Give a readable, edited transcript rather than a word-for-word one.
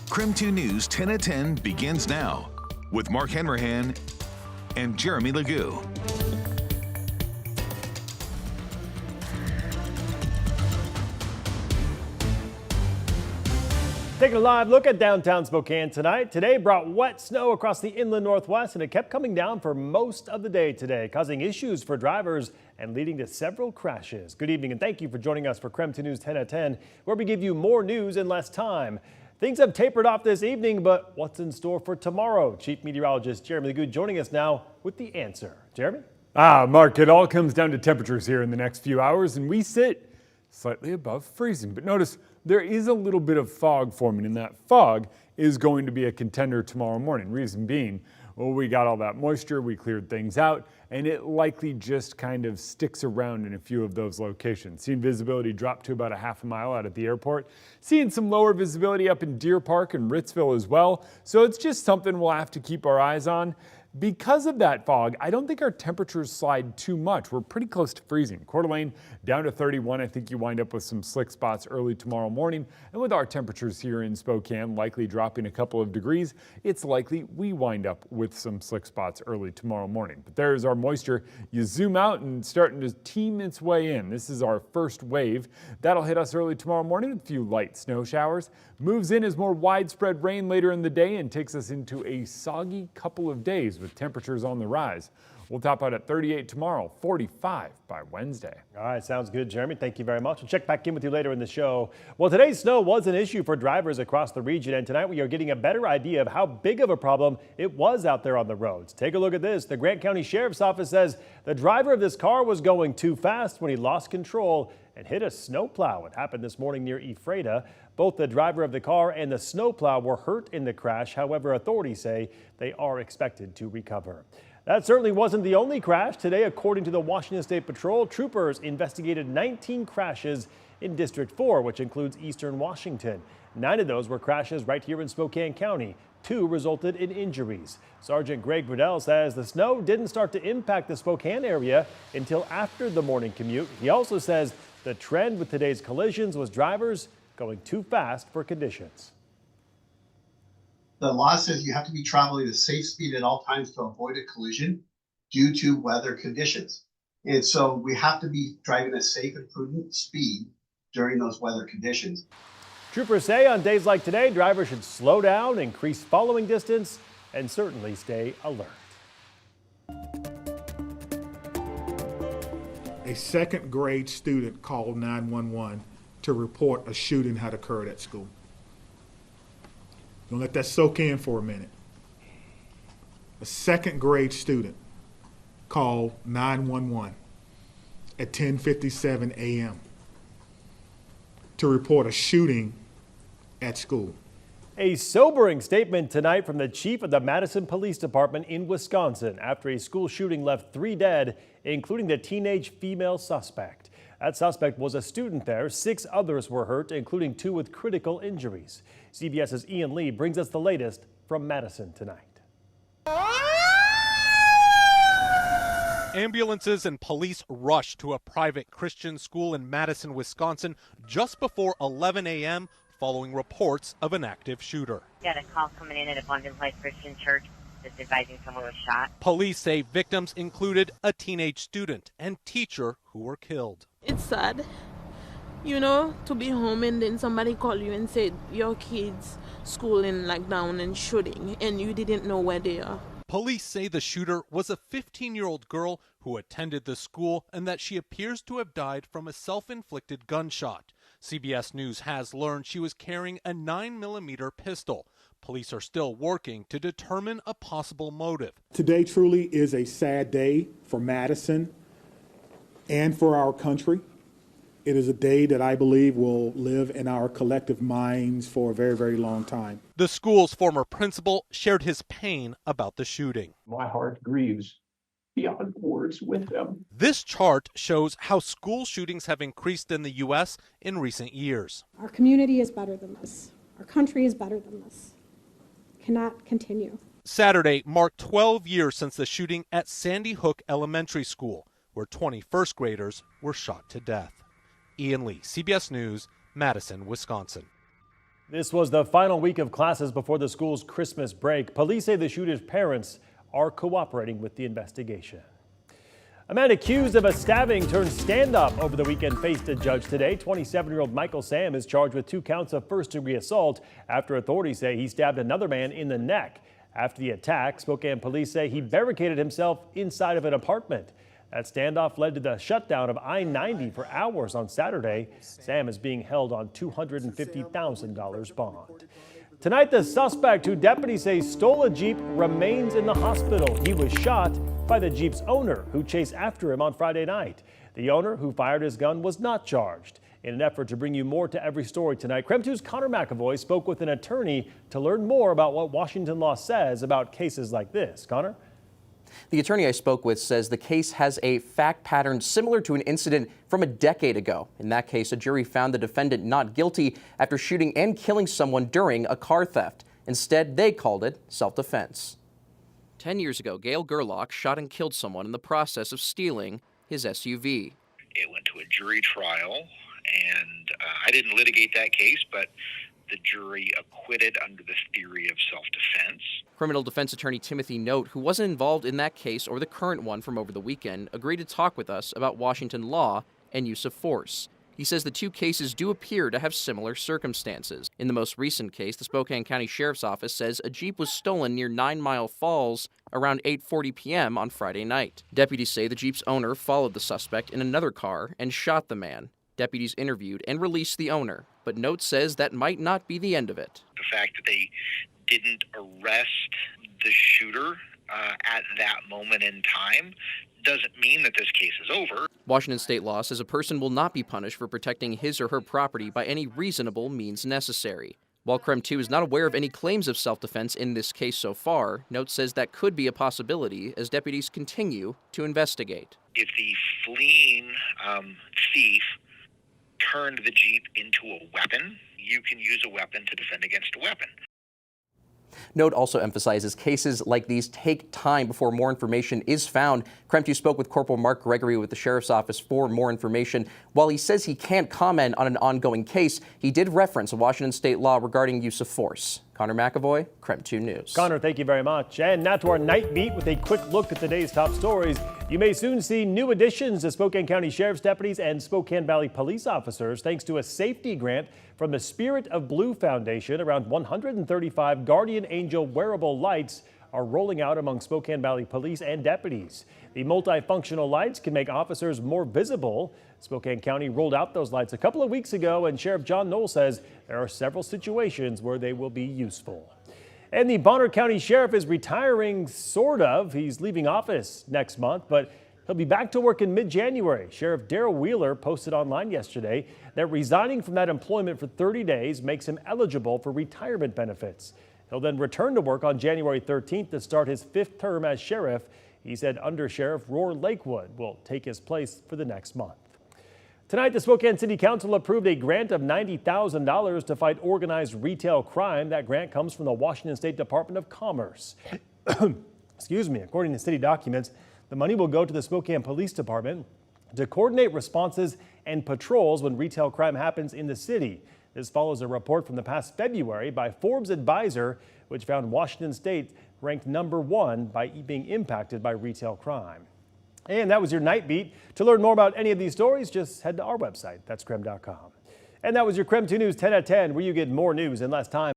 KREM 2 News 10 at 10 begins now with Mark Hanrahan and Jeremy Legoo. Taking a live look at downtown Spokane tonight. Today brought wet snow across the inland northwest, and it kept coming down for most of the day today, causing issues for drivers and leading to several crashes. Good evening, and thank you for joining us for KREM 2 News 10 at 10, where we give you more news in less time. Things have tapered off this evening, but what's in store for tomorrow? Chief Meteorologist Jeremy Legoo joining us now with the answer. Jeremy? Mark, it all comes down to temperatures here in the next few hours, and we sit slightly above freezing. But notice there is a little bit of fog forming, and that fog is going to be a contender tomorrow morning. Reason being, well, we got all that moisture, we cleared things out, and it likely just kind of sticks around in a few of those locations. Seeing visibility drop to about a half a mile out at the airport. Seeing some lower visibility up in Deer Park and Ritzville as well. So it's just something we'll have to keep our eyes on. Because of that fog, I don't think our temperatures slide too much. We're pretty close to freezing. Coeur d'Alene down to 31. I think you wind up with some slick spots early tomorrow morning. And with our temperatures here in Spokane likely dropping a couple of degrees, it's likely we wind up with some slick spots early tomorrow morning. But there's our moisture. You zoom out and starting to team its way in. This is our first wave. That'll hit us early tomorrow morning with a few light snow showers. Moves in as more widespread rain later in the day and takes us into a soggy couple of days with temperatures on the rise. We'll top out at 38 tomorrow, 45 by Wednesday. All right, sounds good, Jeremy. Thank you very much. We'll check back in with you later in the show. Well, today's snow was an issue for drivers across the region, and tonight we are getting a better idea of how big of a problem it was out there on the roads. Take a look at this. The Grant County Sheriff's Office says the driver of this car was going too fast when he lost control and hit a snowplow. It happened this morning near Ephrata. Both the driver of the car and the snowplow were hurt in the crash. However, authorities say they are expected to recover. That certainly wasn't the only crash. Today, according to the Washington State Patrol, troopers investigated 19 crashes in District 4, which includes Eastern Washington. 9 of those were crashes right here in Spokane County. 2 resulted in injuries. Sergeant Greg Brunell says the snow didn't start to impact the Spokane area until after the morning commute. He also says the trend with today's collisions was drivers going too fast for conditions. The law says you have to be traveling at a safe speed at all times to avoid a collision due to weather conditions. And so we have to be driving a safe and prudent speed during those weather conditions. Troopers say on days like today, drivers should slow down, increase following distance, and certainly stay alert. A second grade student called 911 to report a shooting had occurred at school. Don't let that soak in for a minute. A second grade student called 911 at 10:57 a.m. to report a shooting at school. A sobering statement tonight from the chief of the Madison Police Department in Wisconsin after a school shooting left 3 dead, including the teenage female suspect. That suspect was a student there. 6 others were hurt, including 2 with critical injuries. CBS's Ian Lee brings us the latest from Madison tonight. Ambulances and police rushed to a private Christian school in Madison, Wisconsin just before 11 a.m. following reports of an active shooter. Got a call coming in at Abundant Life Christian Church that's advising someone was shot. Police say victims included a teenage student and teacher who were killed. It's sad, to be home and then somebody call you and say your kids' school in lockdown and shooting and you didn't know where they are. Police say the shooter was a 15-year-old girl who attended the school and that she appears to have died from a self-inflicted gunshot. CBS News has learned she was carrying a 9mm pistol. Police are still working to determine a possible motive. Today truly is a sad day for Madison and for our country. It is a day that I believe will live in our collective minds for a very, very long time. The school's former principal shared his pain about the shooting. My heart grieves beyond words with them. This chart shows how school shootings have increased in the U.S. in recent years. Our community is better than this. Our country is better than this. Cannot continue. Saturday marked 12 years since the shooting at Sandy Hook Elementary School, where 20 first graders were shot to death. Ian Lee, CBS News, Madison, Wisconsin. This was the final week of classes before the school's Christmas break. Police say the shooter's parents are cooperating with the investigation. A man accused of a stabbing turned stand-up over the weekend faced a judge today. 27-year-old Michael Sam is charged with 2 counts of first-degree assault after authorities say he stabbed another man in the neck. After the attack, Spokane police say he barricaded himself inside of an apartment. That standoff led to the shutdown of I-90 for hours on Saturday. Sam is being held on $250,000 bond. Tonight, the suspect who deputies say stole a Jeep remains in the hospital. He was shot by the Jeep's owner, who chased after him on Friday night. The owner, who fired his gun, was not charged. In an effort to bring you more to every story tonight, KREM 2's Connor McAvoy spoke with an attorney to learn more about what Washington law says about cases like this. Connor? The attorney I spoke with says the case has a fact pattern similar to an incident from a decade ago. In that case, a jury found the defendant not guilty after shooting and killing someone during a car theft. Instead, they called it self-defense. 10 years ago, Gail Gerlach shot and killed someone in the process of stealing his SUV. It went to a jury trial, and I didn't litigate that case, but the jury acquitted under the theory of self-defense. Criminal defense attorney Timothy Note, who wasn't involved in that case or the current one from over the weekend, agreed to talk with us about Washington law and use of force. He says the 2 cases do appear to have similar circumstances. In the most recent case, the Spokane County Sheriff's Office says a Jeep was stolen near 9 Mile Falls around 8:40 p.m. on Friday night. Deputies say the Jeep's owner followed the suspect in another car and shot the man. Deputies interviewed and released the owner, but Note says that might not be the end of it. The fact that they didn't arrest the shooter at that moment in time doesn't mean that this case is over. Washington state law says a person will not be punished for protecting his or her property by any reasonable means necessary. While KREM 2 is not aware of any claims of self-defense in this case so far, Note says that could be a possibility as deputies continue to investigate. If the fleeing thief turned the Jeep into a weapon, you can use a weapon to defend against a weapon. Note also emphasizes cases like these take time before more information is found. KREM 2 spoke with Corporal Mark Gregory with the Sheriff's Office for more information. While he says he can't comment on an ongoing case, he did reference a Washington state law regarding use of force. Connor McAvoy, KREM 2 News. Connor, thank you very much. And now to our night beat with a quick look at today's top stories. You may soon see new additions to Spokane County Sheriff's deputies and Spokane Valley police officers thanks to a safety grant from the Spirit of Blue Foundation. Around 135 Guardian Angel wearable lights are rolling out among Spokane Valley police and deputies. The multifunctional lights can make officers more visible. Spokane County rolled out those lights a couple of weeks ago, and Sheriff John Knoll says there are several situations where they will be useful. And the Bonner County Sheriff is retiring, sort of. He's leaving office next month, but he'll be back to work in mid-January. Sheriff Darrell Wheeler posted online yesterday that resigning from that employment for 30 days makes him eligible for retirement benefits. He'll then return to work on January 13th to start his 5th term as sheriff. He said Under Sheriff Roar Lakewood will take his place for the next month. Tonight, the Spokane City Council approved a grant of $90,000 to fight organized retail crime. That grant comes from the Washington State Department of Commerce. Excuse me. According to city documents, the money will go to the Spokane Police Department to coordinate responses and patrols when retail crime happens in the city. This follows a report from the past February by Forbes Advisor, which found Washington State ranked #1 by being impacted by retail crime. And that was your Night Beat. To learn more about any of these stories, just head to our website. That's KREM.com. And that was your KREM 2 News 10 at 10, where you get more news in less time.